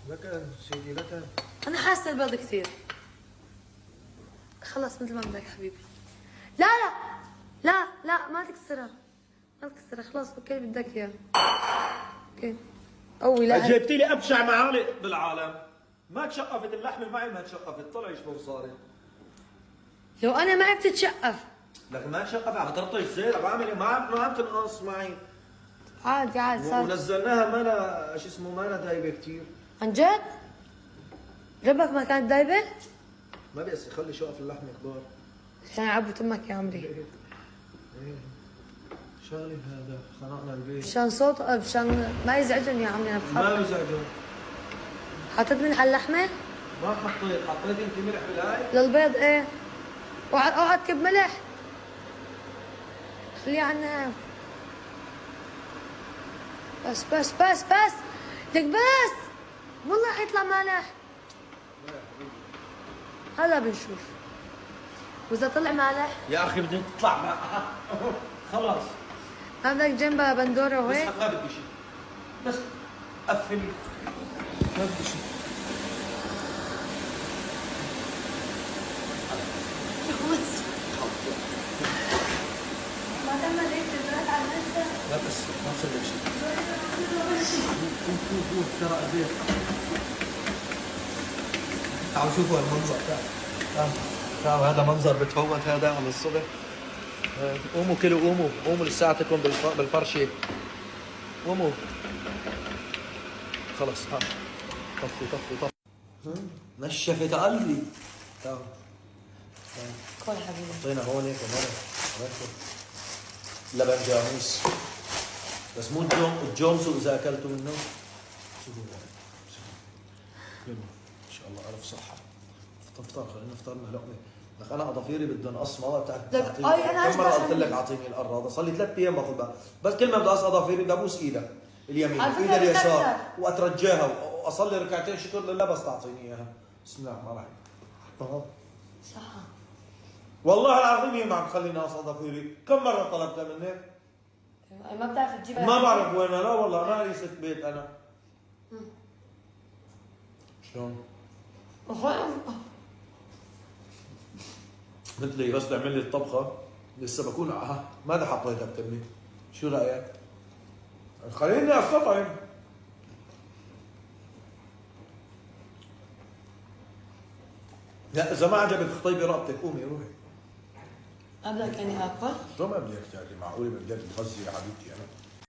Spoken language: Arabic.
لك سيدي لك. انا حاسه البيض كثير. خلص مثل ما بدك حبيبي. لا لا لا لا ما تكسرها، ما تكسرها، خلاص اوكي بدك اياه. اوكي قوي. لا جبتي لي ابشع معالق بالعالم، ما تشقفت اللحمه معي، ما تشقفت، طلع شلون صارت. لو انا معي بتتشقف. لكن ما تشقف، عم ترطش زيت، عم بعمل ما عم تنقص معي. عادي عادي صار. ونزلناها ما لها شو اسمه، ما لها دايبه كثير. عن جد؟ جنبك ما كانت دايبه؟ ما بيأس خلي شقف اللحمه كبار. عشان عبوا امك يا عمري. ايه شغلي هذا، خنقنا البيت. مشان صوت مشان ما يزعجني يا عمري انا بخاف. ما بزعجهم. حطيت ملح على اللحمه؟ ما حطيت انت ملح بالهاي؟ للبيض ايه. اوعى تكب ملح. خليها عنا. بس بس بس بس لك بس. والله حيطلع مالح. هلا بنشوف. واذا طلع مالح يا اخي بدك تطلع مع خلاص. ما بدك جنبها بندوره بس وهيك؟ ما بدي شيء، بس قفل، ما بدي شيء. ما تم هيك تزرعت على المشتى. لا بس ما بصير لك شيء. قول ترى البيت. تعالوا شوفوا المنظر. تعالوا هذا منظر بتفوت هذا على الصبح. قوموا كلوا، قوموا لساعتكم بالفرشه. قوموا خلص. ها طفي. نشفت قلبي. تعالوا كل حبيبي. حطينا هون كمان لبن جاموس، بس مو الجومسو اذا اكلتوا منه. شوفوا يلا ان شاء الله الف صحه. افطر خلينا نفطرنا لقمه. لك انا اظافيري بدهم قص، ما بتعرف اي انا كم مره قلت لك اعطيني القراضه، صار لي 3 ايام بطلبها، بس كل ما بدي اقص اظافيري بدي ابوس ايدها اليمين وايدها اليسار واترجاها واصلي ركعتين شكر لله بس تعطيني اياها. بسم الله الرحمن الرحيم. صح. والله العظيم هي ما عم تخليني اقص اظافيري، كم مره طلبتها منك؟ ما بتعرف تجيبها. ما بعرف وينها، لا والله انا لي ست بيت انا. شلون؟ مثلي بس تعمل لي الطبخه لسه بكون ماذا حطيتها بتمي؟ شو رايك؟ خليني استطعم. لا اذا ما عجبك خطيبي رقبتك قومي روحي. ما بدك اني اكل؟ شو ما بدي احكي، معقوله بدك تغذي حبيبتي انا؟